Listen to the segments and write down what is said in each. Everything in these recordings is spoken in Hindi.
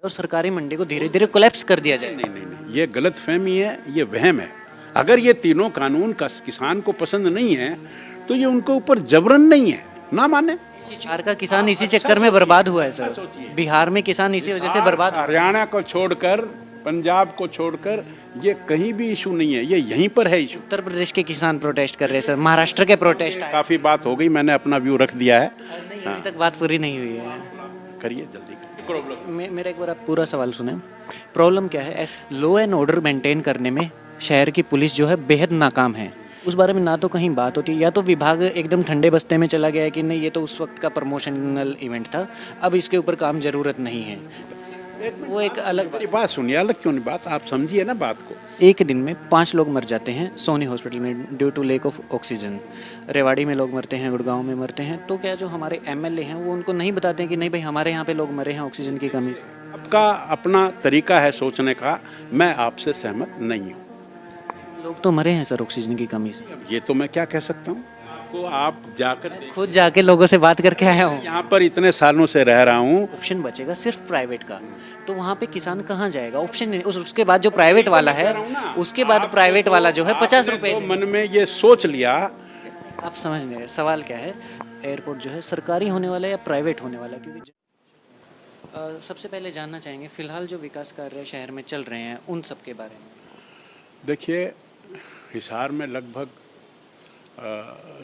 और सरकारी मंडी को धीरे धीरे कोलैप्स कर दिया जाए। नहीं नहीं नहीं, ये गलत फहमी है, ये वहम है। अगर ये तीनों कानून का किसान को पसंद नहीं है तो ये उनके ऊपर जबरन नहीं है, ना माने। बिहार का किसान इसी चक्कर में बर्बाद हुआ है सर। बिहार में किसान इसी वजह से बर्बाद हुआ। हरियाणा को छोड़कर, पंजाब को छोड़कर ये कहीं भी इशू नहीं है, ये यहीं पर है इशू। उत्तर प्रदेश के किसान प्रोटेस्ट कर रहे हैं सर, महाराष्ट्र के प्रोटेस्ट आए। काफी बात हो गई, मैंने अपना व्यू रख दिया है। नहीं, अभी तक बात पूरी नहीं हुई है। करिए जल्दी करिए। मेरा एक बार आप पूरा सवाल सुने। प्रॉब्लम क्या है, लो एंड ऑर्डर मेंटेन करने में शहर की पुलिस जो है बेहद नाकाम है। उस बारे में ना तो कहीं बात होती, या तो विभाग एकदम ठंडे बस्ते में चला गया है कि नहीं ये तो उस वक्त का प्रमोशनल इवेंट था, अब इसके ऊपर काम जरूरत नहीं है। वो एक अलग मेरी बात सुनिए, अलग क्यों नहीं बात, आप समझिए ना बात को। एक दिन में 5 लोग मर जाते हैं सोनी हॉस्पिटल में due to lack of oxygen. Rewari में लोग मरते हैं, गुड़गांव में मरते हैं। तो क्या जो हमारे एमएलए हैं वो उनको नहीं बताते हैं कि नहीं भाई हमारे यहाँ पे लोग मरे हैं ऑक्सीजन की कमी से? आपका अपना तरीका है सोचने का, मैं आपसे सहमत नहीं हूँ। लोग तो मरे हैं सर ऑक्सीजन की कमी से। ये तो मैं क्या कह सकता हूँ आपको, आप जाकर खुद जाके लोगों से बात करके आया हूँ। यहाँ पर इतने सालों से रह रहा हूँ। ऑप्शन बचेगा सिर्फ प्राइवेट का, तो वहाँ पे किसान कहाँ जाएगा? ऑप्शन नहीं। उसके बाद जो प्राइवेट वाला है, उसके बाद प्राइवेट वाला जो है 50 रुपए। मन में ये सोच लिया। आप समझ नहीं रहे सवाल क्या है। एयरपोर्ट जो है सरकारी होने वाला है या प्राइवेट होने वाला है? क्योंकि सबसे पहले जानना चाहेंगे फिलहाल जो विकास कार्य शहर में चल रहे हैं उन सब के बारे में। देखिए, हिसार में लगभग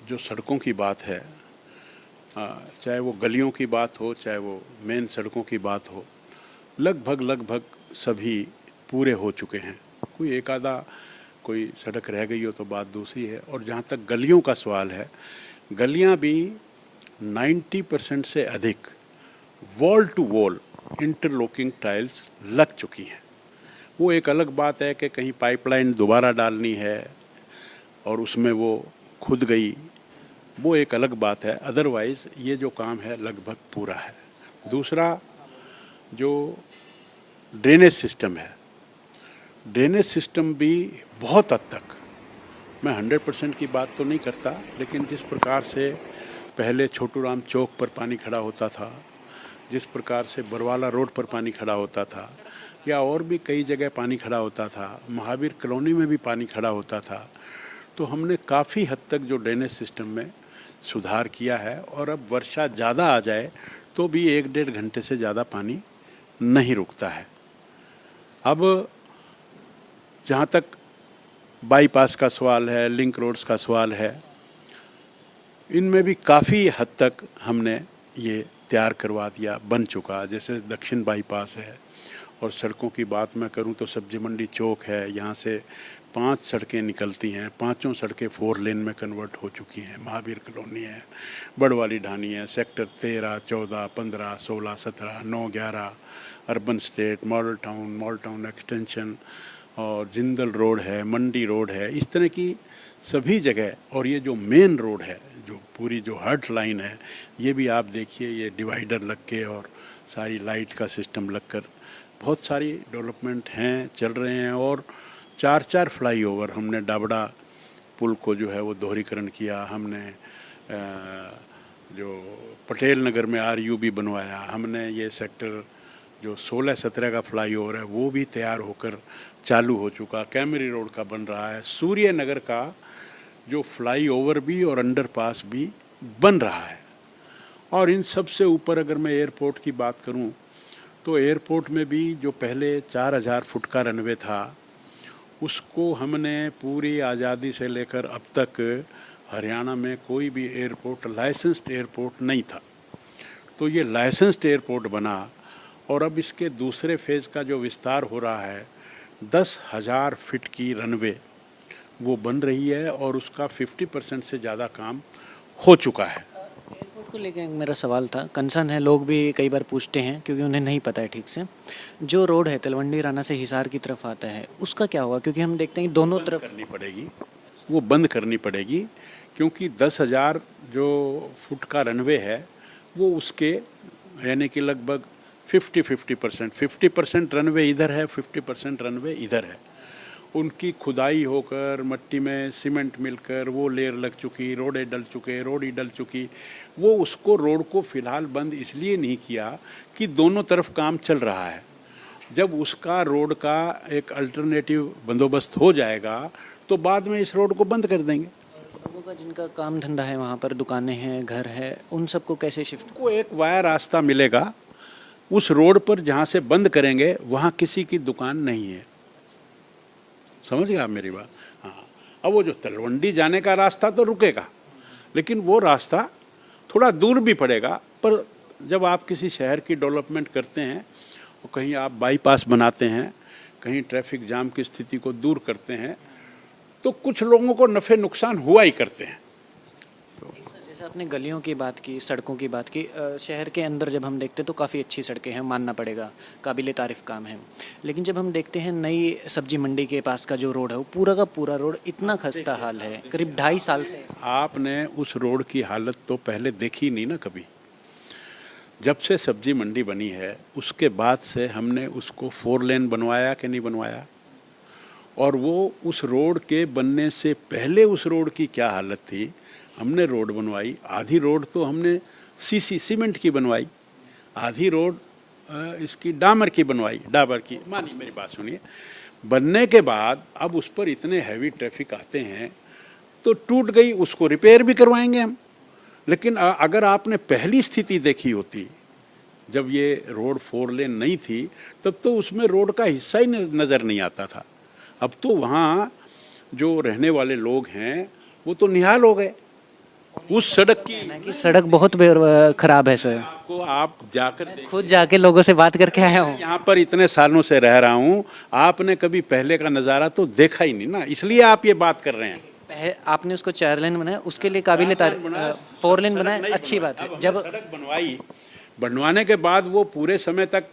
जो सड़कों की बात है, चाहे वो गलियों की बात हो, चाहे वो मेन सड़कों की बात हो, लगभग सभी पूरे हो चुके हैं। कोई एक आधा कोई सड़क रह गई हो तो बात दूसरी है। और जहाँ तक गलियों का सवाल है, गलियाँ भी 90% से अधिक wall to wall interlocking tiles लग चुकी हैं। वो एक अलग बात है कि कहीं पाइपलाइन दोबारा डालनी है और उसमें वो खुद गई, वो एक अलग बात है। अदरवाइज़ ये जो काम है लगभग पूरा है। दूसरा, जो ड्रेनेज सिस्टम है, ड्रेनेज सिस्टम भी बहुत हद तक, मैं 100% की बात तो नहीं करता, लेकिन जिस प्रकार से पहले छोटू राम चौक पर पानी खड़ा होता था, जिस प्रकार से बरवाला रोड पर पानी खड़ा होता था, या और भी कई जगह पानी खड़ा होता था, महावीर कॉलोनी में भी पानी खड़ा होता था, तो हमने काफ़ी हद तक जो ड्रेनेज सिस्टम में सुधार किया है। और अब वर्षा ज़्यादा आ जाए तो भी 1-1.5 घंटे से ज़्यादा पानी नहीं रुकता है। अब जहाँ तक बाईपास का सवाल है, लिंक रोड्स का सवाल है, इनमें भी काफ़ी हद तक हमने ये तैयार करवा दिया, बन चुका। जैसे दक्षिण बाईपास है। और सड़कों की बात मैं करूं तो सब्जी मंडी चौक है, यहाँ से 5 सड़कें निकलती हैं, 5 सड़कें 4 लेन में कन्वर्ट हो चुकी हैं। महावीर कॉलोनी है, बड़वाली ढानी है, sector 13, 14, 15, 16, 17, 9, 11, urban state, model town extension, और जिंदल रोड है, मंडी रोड है, इस तरह की सभी जगह। और ये जो मेन रोड है, जो पूरी जो हर्ट लाइन है, ये भी आप देखिए, ये डिवाइडर लग के और सारी लाइट का सिस्टम लगकर बहुत सारी डेवलपमेंट हैं, चल रहे हैं। और 4 फ्लाईओवर हमने, डाबड़ा पुल को जो है वो दोहरीकरण किया हमने, जो पटेल नगर में RUB बनवाया हमने, ये सेक्टर जो 16-17 का फ्लाईओवर है वो भी तैयार होकर चालू हो चुका, कैमरी रोड का बन रहा है, सूर्य नगर का जो फ्लाईओवर भी और अंडरपास भी बन रहा है। और इन सब से ऊपर अगर मैं एयरपोर्ट की बात करूं तो एयरपोर्ट में भी जो पहले 4000 फुट का रनवे था, उसको हमने पूरी आज़ादी से लेकर अब तक हरियाणा में कोई भी एयरपोर्ट लाइसेंस्ड एयरपोर्ट नहीं था। तो ये लाइसेंस्ड एयरपोर्ट बना। और अब इसके दूसरे फेज़ का जो विस्तार हो रहा है, 10,000 फीट की रनवे वो बन रही है और उसका 50% से ज़्यादा काम हो चुका है। एयरपोर्ट को लेकर मेरा सवाल था, कंसर्न है, लोग भी कई बार पूछते हैं क्योंकि उन्हें नहीं पता है ठीक से। जो रोड है तलवंडी राना से हिसार की तरफ आता है, उसका क्या हुआ? क्योंकि हम देखते हैं दोनों तरफ करनी पड़ेगी, वो बंद करनी पड़ेगी, क्योंकि 10,000 जो फुट का रनवे है वो उसके यानी कि लगभग 50% रनवे इधर है, 50% रनवे इधर है। उनकी खुदाई होकर मट्टी में सीमेंट मिलकर वो लेयर लग चुकी, रोड ही डल चुकी। वो उसको रोड को फ़िलहाल बंद इसलिए नहीं किया कि दोनों तरफ काम चल रहा है। जब उसका रोड का एक अल्टरनेटिव बंदोबस्त हो जाएगा तो बाद में इस रोड को बंद कर देंगे। लोगों का जिनका काम धंधा है वहाँ पर, दुकानें हैं, घर है, उन सबको कैसे शिफ्ट? को एक वाया रास्ता मिलेगा उस रोड पर, जहाँ से बंद करेंगे वहाँ किसी की दुकान नहीं है। समझ गए आप मेरी बात? हाँ, अब वो जो तलवंडी जाने का रास्ता तो रुकेगा, लेकिन वो रास्ता थोड़ा दूर भी पड़ेगा। पर जब आप किसी शहर की डेवलपमेंट करते हैं और कहीं आप बाईपास बनाते हैं, कहीं ट्रैफिक जाम की स्थिति को दूर करते हैं, तो कुछ लोगों को नफ़े नुकसान हुआ ही करते हैं। जैसे आपने गलियों की बात की, सड़कों की बात की, शहर के अंदर जब हम देखते हैं तो काफ़ी अच्छी सड़कें हैं, मानना पड़ेगा, काबिले तारीफ़ काम है। लेकिन जब हम देखते हैं नई सब्जी मंडी के पास का जो रोड है, वो पूरा का पूरा रोड इतना खस्ता हाल है, करीब 2.5 साल से। आपने उस रोड की हालत तो पहले देखी नहीं ना कभी। जब से सब्जी मंडी बनी है उसके बाद से हमने उसको 4 लेन बनवाया कि नहीं बनवाया, और वो उस रोड के बनने से पहले उस रोड की क्या हालत थी, हमने रोड बनवाई। आधी रोड तो हमने सीमेंट की बनवाई, आधी रोड इसकी डामर की बनवाई, डाबर की। मानिए मेरी बात सुनिए, बनने के बाद अब उस पर इतने हैवी ट्रैफिक आते हैं तो टूट गई, उसको रिपेयर भी करवाएंगे हम। लेकिन अगर आपने पहली स्थिति देखी होती जब ये रोड 4 लेन नहीं थी, तब तो उसमें रोड का हिस्सा ही नज़र नहीं आता था। अब तो वहाँ जो रहने वाले लोग हैं वो तो निहाल हो गए उस सड़क की। सड़क बहुत खराब है सर। आपको आप जाकर खुद जाके लोगों से बात करके आया हूँ। यहाँ पर इतने सालों से रह रहा हूँ, आपने कभी पहले का नज़ारा तो देखा ही नहीं ना, इसलिए आप ये बात कर रहे हैं। आपने उसको 4 लेन बनाया, उसके लिए काबिल 4 लेन बनाया, अच्छी बात है। जब सड़क बनवाने के बाद वो पूरे समय तक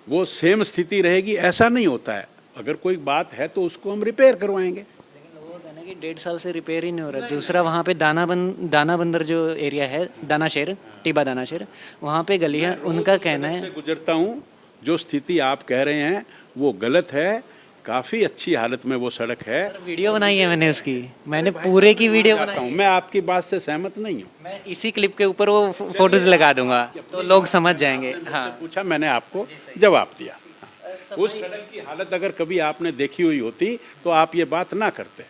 वो सेम स्थिति रहेगी ऐसा नहीं होता है। अगर कोई बात है तो उसको हम रिपेयर करवाएंगे। लेकिन लोगों का कहना है कि 1.5 साल से रिपेयर ही नहीं हो रहा है। दूसरा वहाँ पे दाना बंदर जो एरिया है, दानाशेर, टिबा दानाशेर, वहाँ पे गली है, उनका कहना है। गुजरता हूँ, जो स्थिति आप कह रहे हैं वो गलत है। काफ़ी अच्छी हालत में वो सड़क है। वीडियो बनाई है मैंने उसकी, मैंने पूरे की वीडियो बनाई है। मैं आपकी बात से सहमत नहीं हूँ। मैं इसी क्लिप के ऊपर वो फोटोज लगा दूंगा तो लोग समझ जाएंगे। हाँ, पूछा, मैंने आपको जवाब दिया। उस सड़क की हालत अगर कभी आपने देखी हुई होती तो आप ये बात ना करते।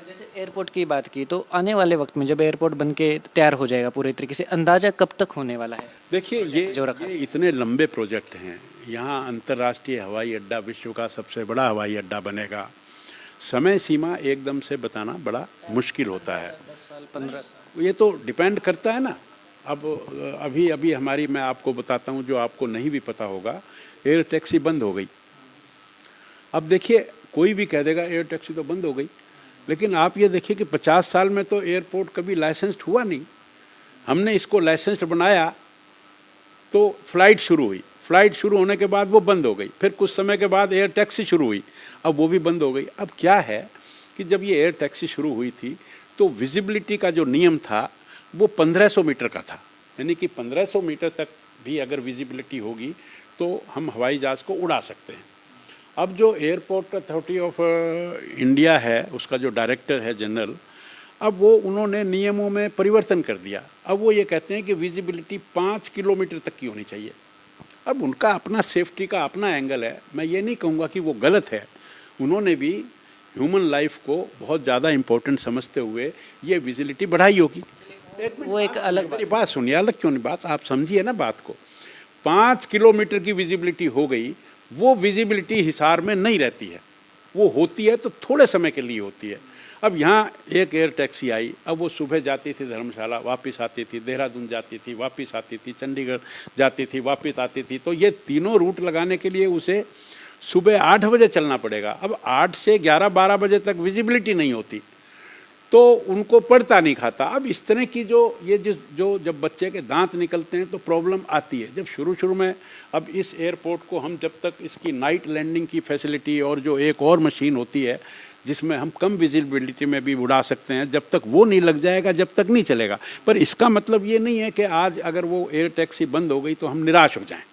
जैसे एयरपोर्ट की बात की, तो आने वाले वक्त में जब एयरपोर्ट बन के तैयार हो जाएगा पूरे तरीके से, अंदाजा कब तक होने वाला है? देखिए, ये इतने लंबे प्रोजेक्ट हैं। यहाँ अंतर्राष्ट्रीय हवाई अड्डा, विश्व का सबसे बड़ा हवाई अड्डा बनेगा। समय सीमा एकदम से बताना बड़ा मुश्किल होता है। 10 साल 15 साल ये तो डिपेंड करता है ना। अब अभी हमारी, मैं आपको बताता हूँ जो आपको नहीं भी पता होगा, एयर टैक्सी बंद हो गई। अब देखिए, कोई भी कह देगा एयर टैक्सी तो बंद हो गई, लेकिन आप ये देखिए कि 50 साल में तो एयरपोर्ट कभी लाइसेंस्ड हुआ नहीं। हमने इसको लाइसेंस्ड बनाया तो फ्लाइट शुरू हुई, फ्लाइट शुरू होने के बाद वो बंद हो गई, फिर कुछ समय के बाद एयर टैक्सी शुरू हुई, अब वो भी बंद हो गई। अब क्या है कि जब ये एयर टैक्सी शुरू हुई थी तो विजिबिलिटी का जो नियम था वो 1500 मीटर का था, यानी कि 1500 मीटर तक भी अगर विजिबिलिटी होगी तो हम हवाई जहाज़ को उड़ा सकते हैं। अब जो एयरपोर्ट अथॉरिटी ऑफ इंडिया है, उसका जो डायरेक्टर है जनरल, अब वो उन्होंने नियमों में परिवर्तन कर दिया। अब वो ये कहते हैं कि विजिबिलिटी 5 किलोमीटर तक की होनी चाहिए। अब उनका अपना सेफ्टी का अपना एंगल है, मैं ये नहीं कहूँगा कि वो गलत है। उन्होंने भी ह्यूमन लाइफ को बहुत ज़्यादा इम्पोर्टेंट समझते हुए ये विजिबिलिटी बढ़ाई होगी। वो एक अलग मेरी बात सुनिए, अलग क्यों नहीं बात, आप समझिए ना बात को। 5 किलोमीटर की विजिबिलिटी हो गई, वो विजिबिलिटी हिसार में नहीं रहती है, वो होती है तो थोड़े समय के लिए होती है। अब यहाँ एक एयर टैक्सी आई, अब वो सुबह जाती थी धर्मशाला, वापस आती थी, देहरादून जाती थी, वापस आती थी, चंडीगढ़ जाती थी, वापस आती थी। तो ये तीनों रूट लगाने के लिए उसे सुबह 8 बजे चलना पड़ेगा। अब 8 से 11-12 बजे तक विजिबिलिटी नहीं होती तो उनको पड़ता नहीं खाता। अब इस तरह की जो जब बच्चे के दांत निकलते हैं तो प्रॉब्लम आती है। जब शुरू में, अब इस एयरपोर्ट को हम जब तक इसकी नाइट लैंडिंग की फैसिलिटी और जो एक और मशीन होती है जिसमें हम कम विजिबिलिटी में भी उड़ा सकते हैं, जब तक वो नहीं लग जाएगा जब तक नहीं चलेगा। पर इसका मतलब ये नहीं है कि आज अगर वो एयर टैक्सी बंद हो गई तो हम निराश हो जाएं।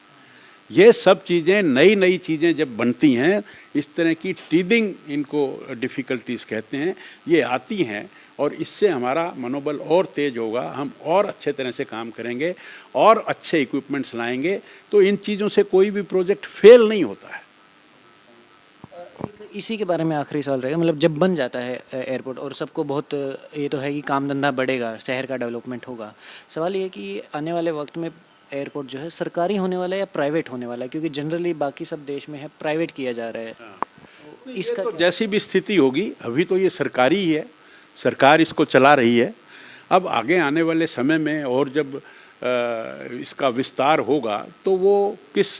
ये सब चीज़ें नई नई चीज़ें जब बनती हैं, इस तरह की टीदिंग, इनको डिफ़िकल्टीज़ कहते हैं, ये आती हैं और इससे हमारा मनोबल और तेज होगा, हम और अच्छे तरह से काम करेंगे और अच्छे इक्विपमेंट्स लाएंगे। तो इन चीज़ों से कोई भी प्रोजेक्ट फेल नहीं होता है। इसी के बारे में आखिरी सवाल रहेगा, मतलब जब बन जाता है एयरपोर्ट और सबको बहुत ये तो है कि काम धंधा बढ़ेगा, शहर का डेवलपमेंट होगा, सवाल ये है कि आने वाले वक्त में एयरपोर्ट जो है सरकारी होने वाला है या प्राइवेट होने वाला है, क्योंकि जनरली बाकी सब देश में है प्राइवेट किया जा रहा है। इसका तो जैसी भी स्थिति होगी, अभी तो ये सरकारी ही है, सरकार इसको चला रही है। अब आगे आने वाले समय में और जब इसका विस्तार होगा तो वो किस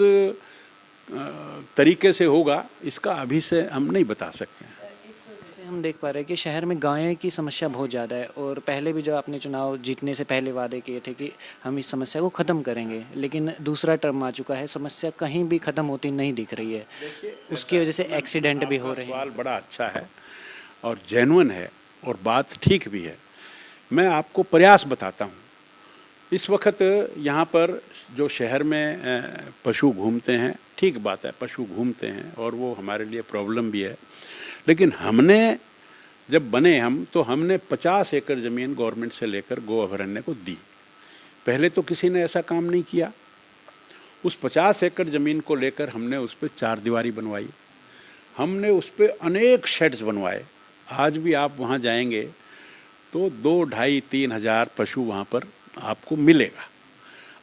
तरीके से होगा, इसका अभी से हम नहीं बता सकते हैं। जैसे हम देख पा रहे हैं कि शहर में गायों की समस्या बहुत ज़्यादा है और पहले भी जो आपने चुनाव जीतने से पहले वादे किए थे कि हम इस समस्या को ख़त्म करेंगे, लेकिन दूसरा टर्म आ चुका है, समस्या कहीं भी ख़त्म होती नहीं दिख रही है। उसकी वजह से एक्सीडेंट भी हो रहे हैं। सवाल बड़ा अच्छा है और जेन्युइन है और बात ठीक भी है। मैं आपको प्रयास बताता हूँ। इस वक्त यहाँ पर जो शहर में पशु घूमते हैं, ठीक बात है, पशु घूमते हैं और वो हमारे लिए प्रॉब्लम भी है, लेकिन हमने जब बने हम तो हमने 50 एकड़ ज़मीन गवर्नमेंट से लेकर गो अभयारण्य को दी। पहले तो किसी ने ऐसा काम नहीं किया। उस 50 एकड़ ज़मीन को लेकर हमने उस पर 4 दीवारी बनवाई, हमने उस पर अनेक शेड्स बनवाए। आज भी आप वहाँ जाएंगे तो 2, 2.5, 3 हज़ार पशु वहाँ पर आपको मिलेगा।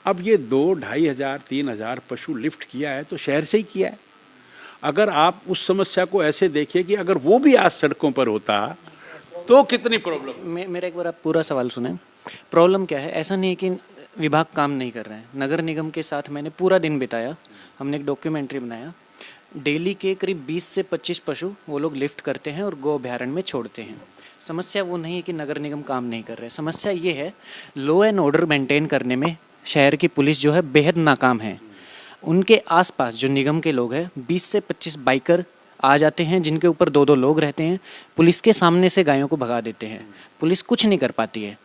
अब ये 2, 2.5 हज़ार, 3 हज़ार पशु लिफ्ट किया है तो शहर से ही किया है। अगर आप उस समस्या को ऐसे देखिए कि अगर वो भी आज सड़कों पर होता तो कितनी प्रॉब्लम। मेरा एक बार आप पूरा सवाल सुने। प्रॉब्लम क्या है, ऐसा नहीं है कि विभाग काम नहीं कर रहे हैं। नगर निगम के साथ मैंने पूरा दिन बिताया, हमने एक डॉक्यूमेंट्री बनाया। डेली के करीब 20 से 25 पशु वो लोग लिफ्ट करते हैं और गो अभयारण्य में छोड़ते हैं। समस्या वो नहीं है कि नगर निगम काम नहीं कर रहे, समस्या ये है लॉ एंड ऑर्डर मेंटेन करने में शहर की पुलिस जो है बेहद नाकाम है। उनके आसपास जो निगम के लोग हैं, 20 से 25 बाइकर आ जाते हैं जिनके ऊपर 2-2 लोग रहते हैं, पुलिस के सामने से गायों को भगा देते हैं। पुलिस कुछ नहीं कर पाती है।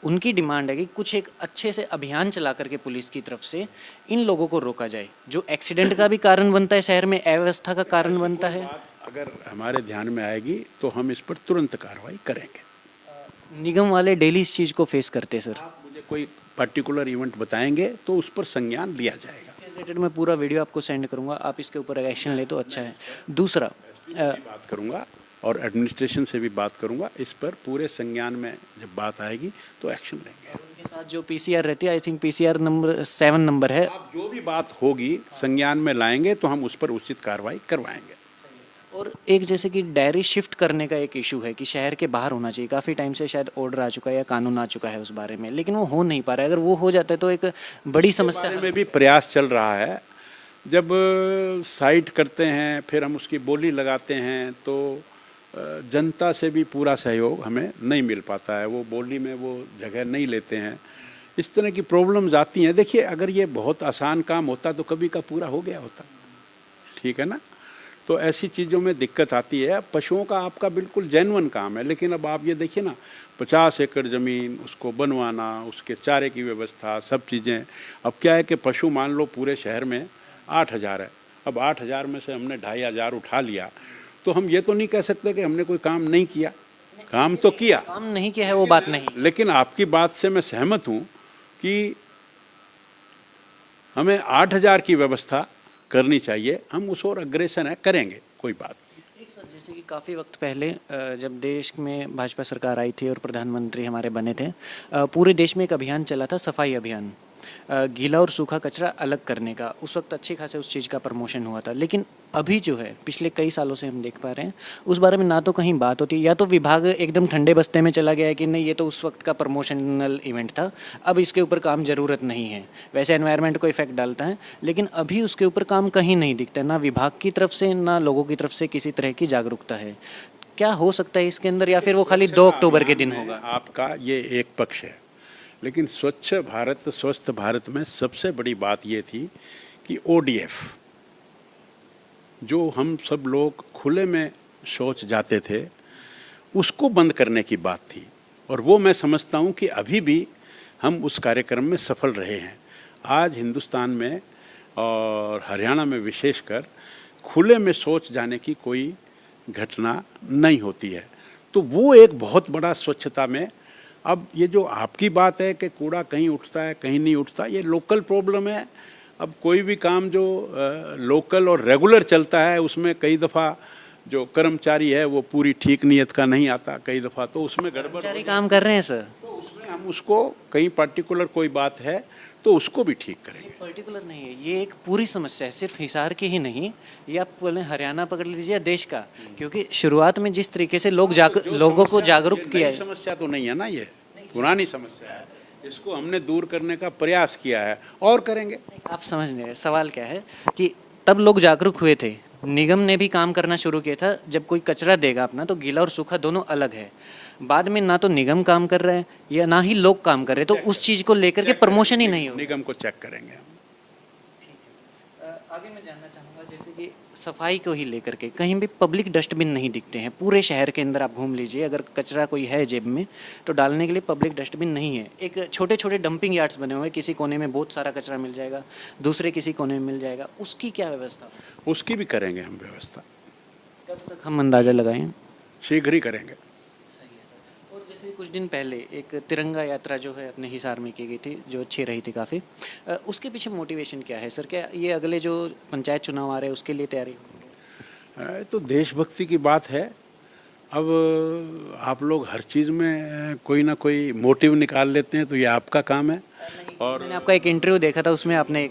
उनकी डिमांड है कि कुछ एक अच्छे से अभियान चला करके पुलिस की तरफ से इन लोगों को रोका जाए, जो एक्सीडेंट का भी कारण बनता है, शहर में अव्यवस्था का कारण बनता है। अगर हमारे ध्यान में आएगी तो हम इस पर तुरंत कार्रवाई करेंगे। निगम वाले डेली इस चीज़ को फेस करते हैं। सर, आप मुझे कोई पर्टिकुलर इवेंट बताएंगे तो उस पर संज्ञान लिया जाएगा। इसके रिलेटेड मैं पूरा वीडियो आपको सेंड करूंगा, आप इसके ऊपर एक्शन ले तो अच्छा है। दूसरा बात करूंगा और एडमिनिस्ट्रेशन से भी बात करूंगा, इस पर पूरे संज्ञान में जब बात आएगी तो एक्शन लेंगे। उनके साथ जो पीसीआर रहती है, I think PCR number 7 number है, आप जो भी बात होगी संज्ञान में लाएंगे तो हम उस पर उचित कार्रवाई करवाएंगे। और एक जैसे कि डायरी शिफ्ट करने का एक इशू है कि शहर के बाहर होना चाहिए। काफ़ी टाइम से शायद ऑर्डर आ चुका है या कानून आ चुका है उस बारे में, लेकिन वो हो नहीं पा रहा है। अगर वो हो जाता है तो एक बड़ी समस्या में भी प्रयास चल रहा है। जब साइट करते हैं फिर हम उसकी बोली लगाते हैं तो जनता से भी पूरा सहयोग हमें नहीं मिल पाता है, वो बोली में वो जगह नहीं लेते हैं। इस तरह की प्रॉब्लम्स आती हैं। देखिए, अगर ये बहुत आसान काम होता तो कभी का पूरा हो गया होता, ठीक है ना। तो ऐसी चीज़ों में दिक्कत आती है। पशुओं का आपका बिल्कुल जेन्युइन काम है, लेकिन अब आप ये देखिए ना, 50 एकड़ ज़मीन, उसको बनवाना, उसके चारे की व्यवस्था, सब चीज़ें। अब क्या है कि पशु मान लो पूरे शहर में 8 हज़ार है, अब 8 हज़ार में से हमने 2.5 हज़ार उठा लिया तो हम ये तो नहीं कह सकते कि हमने कोई काम नहीं किया। काम तो किया, काम नहीं किया है वो बात नहीं। लेकिन आपकी बात से मैं सहमत हूँ कि हमें 8 हज़ार की व्यवस्था करनी चाहिए। हम उस और अग्रेसर है, करेंगे, कोई बात नहीं। एक सर, जैसे कि काफ़ी वक्त पहले जब देश में भाजपा सरकार आई थी और प्रधानमंत्री हमारे बने थे, पूरे देश में एक अभियान चला था, सफाई अभियान, गीला और सूखा कचरा अलग करने का। उस वक्त अच्छे खासे उस चीज़ का प्रमोशन हुआ था, लेकिन अभी जो है पिछले कई सालों से हम देख पा रहे हैं उस बारे में ना तो कहीं बात होती है, या तो विभाग एकदम ठंडे बस्ते में चला गया है कि नहीं ये तो उस वक्त का प्रमोशनल इवेंट था, अब इसके ऊपर काम ज़रूरत नहीं है। वैसे एनवायरनमेंट को इफेक्ट डालता है, लेकिन अभी उसके ऊपर काम कहीं नहीं दिखता है, ना विभाग की तरफ से ना लोगों की तरफ से किसी तरह की जागरूकता है। क्या हो सकता है इसके अंदर, या फिर वो खाली 2 अक्टूबर के दिन होगा? आपका ये एक पक्ष है, लेकिन स्वच्छ भारत स्वस्थ भारत में सबसे बड़ी बात ये थी कि ODF, जो हम सब लोग खुले में शौच जाते थे, उसको बंद करने की बात थी। और वो मैं समझता हूँ कि अभी भी हम उस कार्यक्रम में सफल रहे हैं। आज हिंदुस्तान में और हरियाणा में विशेषकर खुले में शौच जाने की कोई घटना नहीं होती है। तो वो एक बहुत बड़ा स्वच्छता में, अब ये जो आपकी बात है कि कूड़ा कहीं उठता है कहीं नहीं उठता, ये लोकल प्रॉब्लम है। अब कोई भी काम जो लोकल और रेगुलर चलता है उसमें कई दफ़ा जो कर्मचारी है वो पूरी ठीक नीयत का नहीं आता, कई दफ़ा तो उसमें गड़बड़ कर्मचारी काम कर रहे हैं सर। तो उसमें हम उसको कहीं पर्टिकुलर कोई बात है तो उसको भी ठीक करेंगे। पर्टिकुलर नहीं है, ये एक पूरी समस्या है, सिर्फ हिसार की ही नहीं, ये आप बोले हरियाणा पकड़ लीजिए या देश का, क्योंकि शुरुआत में जिस तरीके से लोगों को जागरूक किया है। समस्या तो नहीं है ना, ये पुरानी समस्या है, इसको हमने दूर करने का प्रयास किया है और करेंगे। आप समझ नहीं रहे, सवाल क्या है कि तब लोग जागरूक हुए थे, निगम ने भी काम करना शुरू किया था। जब कोई कचरा देगा अपना तो गीला और सूखा दोनों अलग है। बाद में ना तो निगम काम कर रहे हैं या ना ही लोग काम कर रहे हैं, तो उस चीज़ को लेकर के प्रमोशन ही नहीं हो। निगम को चेक करेंगे हम। आगे मैं जानना चाहूँगा, जैसे कि सफाई को ही लेकर के कहीं भी पब्लिक डस्टबिन नहीं दिखते हैं। पूरे शहर के अंदर आप घूम लीजिए, अगर कचरा कोई है जेब में तो डालने के लिए पब्लिक डस्टबिन नहीं है। एक छोटे छोटे डंपिंग यार्ड्स बने हुए हैं, किसी कोने में बहुत सारा कचरा मिल जाएगा, दूसरे किसी कोने में मिल जाएगा, उसकी क्या व्यवस्था? उसकी भी करेंगे हम व्यवस्था। कब तक हम अंदाज़ा लगाएं? शीघ्र ही करेंगे। और जैसे कुछ दिन पहले एक तिरंगा यात्रा जो है अपने हिसार में की गई थी, जो अच्छी रही थी काफ़ी, उसके पीछे मोटिवेशन क्या है सर? क्या ये अगले जो पंचायत चुनाव आ रहे हैं उसके लिए तैयारी? तो देशभक्ति की बात है। अब आप लोग हर चीज़ में कोई ना कोई मोटिव निकाल लेते हैं, तो ये आपका काम है। और मैंने आपका एक इंटरव्यू देखा था, उसमें आपने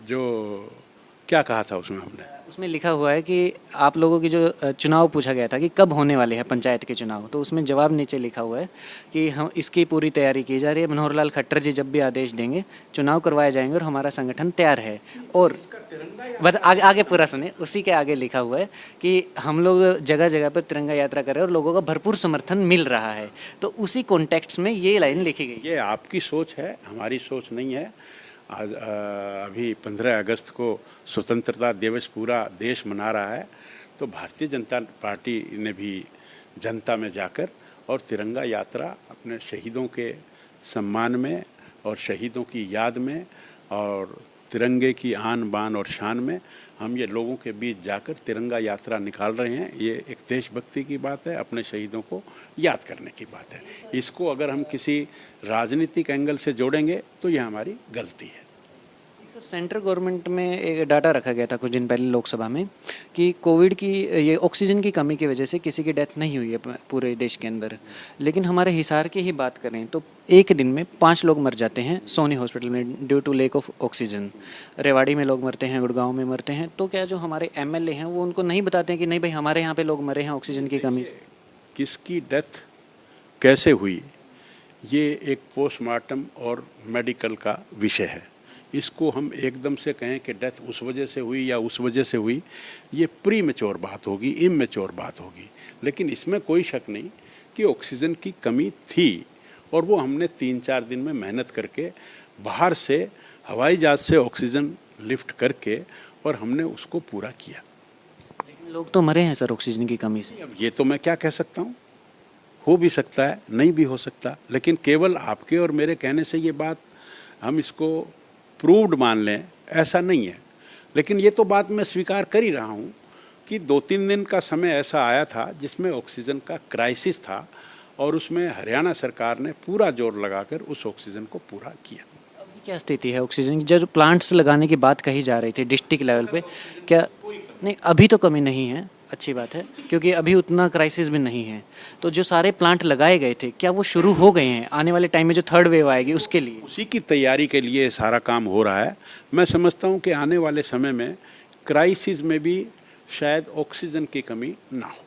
जो क्या कहा था उसमें लिखा हुआ है कि आप लोगों की जो चुनाव पूछा गया था कि कब होने वाले हैं पंचायत के चुनाव, तो उसमें जवाब नीचे लिखा हुआ है कि हम इसकी पूरी तैयारी की जा रही है। मनोहर लाल खट्टर जी जब भी आदेश देंगे चुनाव करवाए जाएंगे और हमारा संगठन तैयार है। और आगे पूरा सुनिए, उसी के आगे लिखा हुआ है कि हम लोग जगह जगह पर तिरंगा यात्रा कर रहे हैं और लोगों का भरपूर समर्थन मिल रहा है। तो उसी कॉन्टेक्स्ट में ये लाइन लिखी गई। ये आपकी सोच है, हमारी सोच नहीं है। आज अभी 15 अगस्त को स्वतंत्रता दिवस पूरा देश मना रहा है, तो भारतीय जनता पार्टी ने भी जनता में जाकर और तिरंगा यात्रा अपने शहीदों के सम्मान में और शहीदों की याद में और तिरंगे की आन बान और शान में हम ये लोगों के बीच जाकर तिरंगा यात्रा निकाल रहे हैं। ये एक देशभक्ति की बात है, अपने शहीदों को याद करने की बात है। इसको अगर हम किसी राजनीतिक एंगल से जोड़ेंगे तो ये हमारी गलती है। सर, सेंट्रल गवर्नमेंट में एक डाटा रखा गया था कुछ दिन पहले लोकसभा में कि कोविड की ये ऑक्सीजन की कमी की वजह से किसी की डेथ नहीं हुई है पूरे देश के अंदर। लेकिन हमारे हिसार की ही बात करें तो एक दिन में 5 लोग मर जाते हैं सोनी हॉस्पिटल में due to lack of oxygen. Rewari में लोग मरते हैं, गुड़गांव में मरते हैं। तो क्या जो हमारे एमएलए हैं वो उनको नहीं बताते हैं कि नहीं भाई हमारे यहाँ पे लोग मरे हैं ऑक्सीजन की कमी से? किसकी डेथ कैसे हुई ये एक पोस्टमार्टम और मेडिकल का विषय है। इसको हम एकदम से कहें कि डेथ उस वजह से हुई या उस वजह से हुई, ये प्री मैच्योर बात होगी, इमैच्योर बात होगी। लेकिन इसमें कोई शक नहीं कि ऑक्सीजन की कमी थी और वो हमने 3-4 दिन में मेहनत करके बाहर से हवाई जहाज से ऑक्सीजन लिफ्ट करके और हमने उसको पूरा किया। लेकिन लोग तो मरे हैं सर ऑक्सीजन की कमी से। अब ये तो मैं क्या कह सकता हूँ, हो भी सकता है, नहीं भी हो सकता। लेकिन केवल आपके और मेरे कहने से ये बात हम इसको प्रूव्ड मान लें ऐसा नहीं है। लेकिन ये तो बात मैं स्वीकार कर ही रहा हूँ कि 2-3 दिन का समय ऐसा आया था जिसमें ऑक्सीजन का क्राइसिस था और उसमें हरियाणा सरकार ने पूरा जोर लगाकर उस ऑक्सीजन को पूरा किया। अभी क्या स्थिति है ऑक्सीजन की? जब प्लांट्स लगाने की बात कही जा रही थी डिस्ट्रिक्ट लेवल पे, क्या नहीं अभी तो कमी नहीं है, अच्छी बात है, क्योंकि अभी उतना क्राइसिस भी नहीं है। तो जो सारे प्लांट लगाए गए थे क्या वो शुरू हो गए हैं? आने वाले टाइम में जो थर्ड वेव आएगी उसके लिए उसी की तैयारी के लिए सारा काम हो रहा है। मैं समझता हूँ कि आने वाले समय में क्राइसिस में भी शायद ऑक्सीजन की कमी ना हो।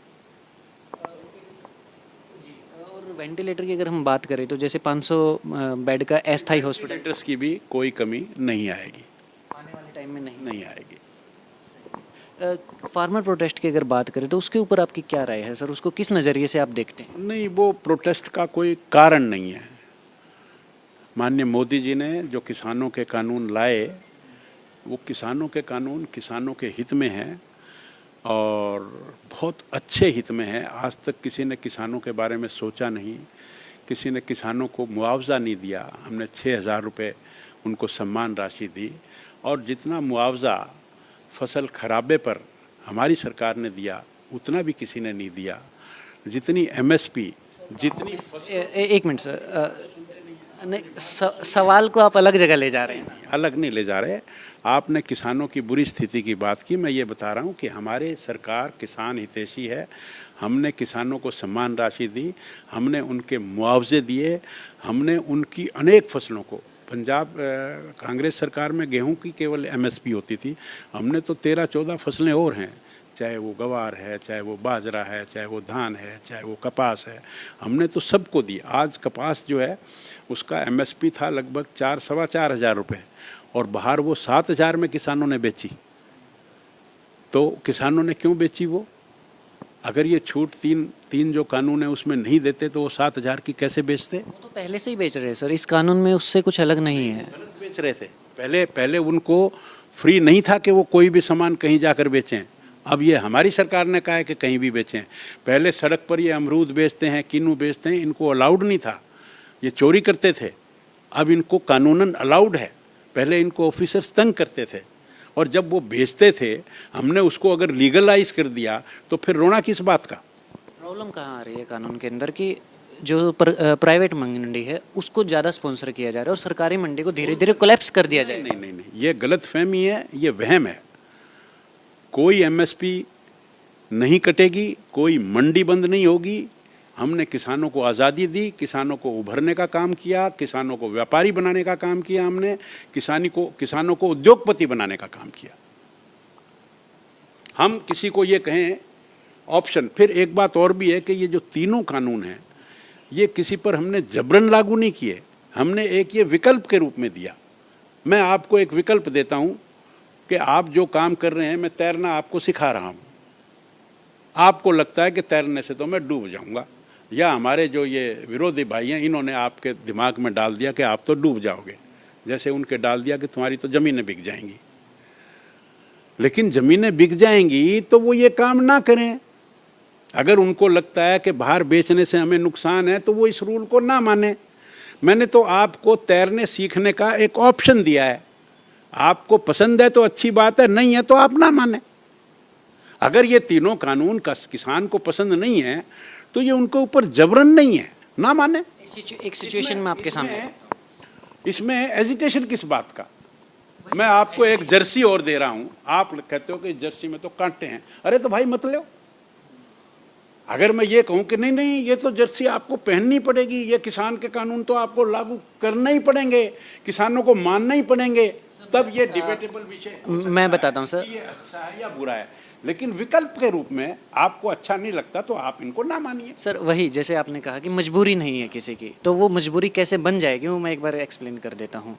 और वेंटिलेटर की अगर हम बात करें तो जैसे 500 बेड का अस्थायी हॉस्पिटल, वेंटिलेटर्स की भी कोई कमी नहीं आएगी, आने वाले टाइम में नहीं आएगी। फार्मर प्रोटेस्ट की अगर बात करें तो उसके ऊपर आपकी क्या राय है सर? उसको किस नज़रिए से आप देखते हैं? नहीं, वो प्रोटेस्ट का कोई कारण नहीं है। माननीय मोदी जी ने जो किसानों के कानून लाए वो किसानों के कानून किसानों के हित में हैं और बहुत अच्छे हित में हैं। आज तक किसी ने किसानों के बारे में सोचा नहीं, किसी ने किसानों को मुआवजा नहीं दिया। हमने 6,000 रुपये उनको सम्मान राशि दी और जितना मुआवजा फसल खराबे पर हमारी सरकार ने दिया उतना भी किसी ने नहीं दिया। जितनी एमएसपी, जितनी एक मिनट सर, नहीं सवाल को आप अलग जगह ले जा रहे हैं। अलग नहीं ले जा रहे। आपने किसानों की बुरी स्थिति की बात की, मैं ये बता रहा हूँ कि हमारे सरकार किसान हितैषी है। हमने किसानों को सम्मान राशि दी, हमने उनके मुआवजे दिए, हमने उनकी अनेक फसलों को, पंजाब कांग्रेस सरकार में गेहूं की केवल एमएसपी होती थी, हमने तो 13-14 फसलें और हैं, चाहे वो गवार है, चाहे वो बाजरा है, चाहे वो धान है, चाहे वो कपास है, हमने तो सबको दी। आज कपास जो है उसका एमएसपी था लगभग 4-4.25 हज़ार रुपये और बाहर वो 7,000 में किसानों ने बेची। तो किसानों ने क्यों बेची वो? अगर ये छूट तीन जो कानून है उसमें नहीं देते तो वो 7,000 की कैसे बेचते? वो तो पहले से ही बेच रहे हैं सर, इस कानून में उससे कुछ अलग नहीं है। गलत बेच रहे थे। पहले उनको फ्री नहीं था कि वो कोई भी सामान कहीं जाकर बेचें। अब ये हमारी सरकार ने कहा है कि कहीं भी बेचें। पहले सड़क पर ये अमरूद बेचते हैं, किन्नू बेचते हैं, इनको अलाउड नहीं था, ये चोरी करते थे। अब इनको कानूनन अलाउड है। पहले इनको ऑफिसर्स तंग करते थे और जब वो बेचते थे हमने उसको अगर लीगलाइज कर दिया तो फिर रोना किस बात का? प्रॉब्लम कहाँ आ रही है कानून के अंदर कि जो प्राइवेट मंडी है उसको ज़्यादा स्पॉन्सर किया जा रहा है और सरकारी मंडी को धीरे धीरे कोलैप्स कर दिया जाए। नहीं, ये गलतफहमी है, ये वहम है। कोई एमएसपी नहीं कटेगी, कोई मंडी बंद नहीं होगी। हमने किसानों को आज़ादी दी, किसानों को उभरने का काम किया, किसानों को व्यापारी बनाने का काम किया, हमने किसानों को उद्योगपति बनाने का काम किया। हम किसी को ये कहें ऑप्शन। फिर एक बात और भी है कि ये जो तीनों कानून हैं ये किसी पर हमने जबरन लागू नहीं किए, हमने एक ये विकल्प के रूप में दिया। मैं आपको एक विकल्प देता हूँ कि आप जो काम कर रहे हैं, मैं तैरना आपको सिखा रहा हूँ, आपको लगता है कि तैरने से तो मैं डूब जाऊँगा, या हमारे जो ये विरोधी भाई हैं इन्होंने आपके दिमाग में डाल दिया कि आप तो डूब जाओगे, जैसे उनके डाल दिया कि तुम्हारी तो ज़मीनें बिक जाएंगी। लेकिन ज़मीनें बिक जाएंगी तो वो ये काम ना करें। अगर उनको लगता है कि बाहर बेचने से हमें नुकसान है तो वो इस रूल को ना माने। मैंने तो आपको तैरने सीखने का एक ऑप्शन दिया है, आपको पसंद है तो अच्छी बात है, नहीं है तो आप ना माने। अगर ये तीनों कानून का किसान को पसंद नहीं है तो ये उनके ऊपर जबरन नहीं है, ना माने। एक सिचुएशन में आपके सामने इसमें एजिटेशन किस बात का? मैं आपको एक जर्सी और दे रहा हूं, आप कहते हो कि जर्सी में तो कांटे हैं, अरे तो भाई मत लो। अगर मैं ये कहूं कि नहीं ये तो जर्सी आपको पहननी पड़ेगी, ये किसान के कानून तो आपको लागू करना ही पड़ेंगे, किसानों को मानना ही पड़ेंगे, तब ये डिबेटेबल विषय मैं बताता हूं सर, ये अच्छा है या बुरा है। लेकिन विकल्प के रूप में आपको अच्छा नहीं लगता तो आप इनको ना मानिए। सर वही जैसे आपने कहा कि मजबूरी नहीं है किसी की, तो वो मजबूरी कैसे बन जाएगी वो मैं एक बार एक्सप्लेन कर देता हूँ।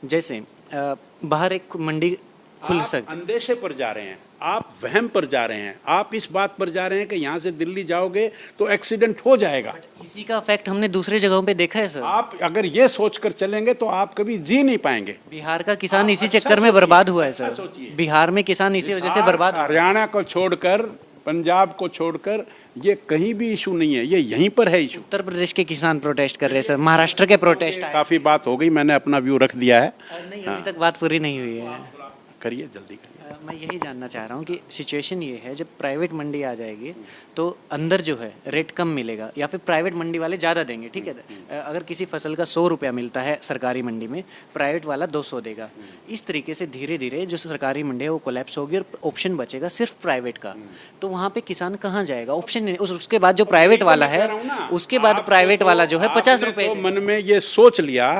जैसे बाहर एक मंडी खुल सकती, अंदेशे पर जा रहे हैं, आप वहम पर जा रहे हैं, आप इस बात पर जा रहे हैं कि यहाँ से दिल्ली जाओगे तो एक्सीडेंट हो जाएगा। इसी का इफेक्ट हमने दूसरे जगहों पे देखा है सर। आप अगर ये सोचकर चलेंगे तो आप कभी जी नहीं पाएंगे। बिहार का किसान इसी चक्कर में बर्बाद हुआ है सर। बिहार में किसान इसी वजह से बर्बाद, हरियाणा को छोड़कर, पंजाब को छोड़कर ये कहीं भी इशू नहीं है, ये यहीं पर है इशू। उत्तर प्रदेश के किसान प्रोटेस्ट कर रहे हैं सर, महाराष्ट्र के प्रोटेस्ट। काफी बात हो गई, मैंने अपना व्यू रख दिया है। नहीं अभी तक बात पूरी नहीं हुई है, करिए जल्दी करिए। मैं यही जानना चाह रहा हूँ कि सिचुएशन ये है, जब प्राइवेट मंडी आ जाएगी तो अंदर जो है रेट कम मिलेगा या फिर प्राइवेट मंडी वाले ज़्यादा देंगे, ठीक है। अगर किसी फसल का 100 रुपया मिलता है सरकारी मंडी में, प्राइवेट वाला 200 देगा। इस तरीके से धीरे धीरे जो सरकारी मंडी है वो कोलैप्स होगी और ऑप्शन बचेगा सिर्फ प्राइवेट का। तो वहाँ पे किसान कहाँ जाएगा? ऑप्शन नहीं। उसके बाद जो प्राइवेट वाला है, उसके बाद प्राइवेट वाला जो है 50 रुपये। मन में ये सोच लिया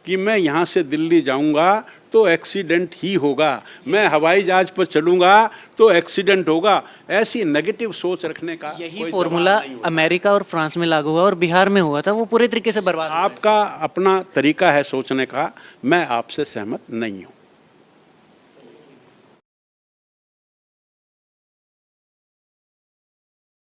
कि मैं यहाँ से दिल्ली जाऊँगा तो एक्सीडेंट ही होगा, मैं हवाई जहाज पर चलूँगा तो एक्सीडेंट होगा, ऐसी नेगेटिव सोच रखने का यही फॉर्मूला अमेरिका और फ्रांस में लागू हुआ और बिहार में हुआ था, वो पूरे तरीके से बर्बाद। आपका अपना तरीका है सोचने का, मैं आपसे सहमत नहीं हूँ।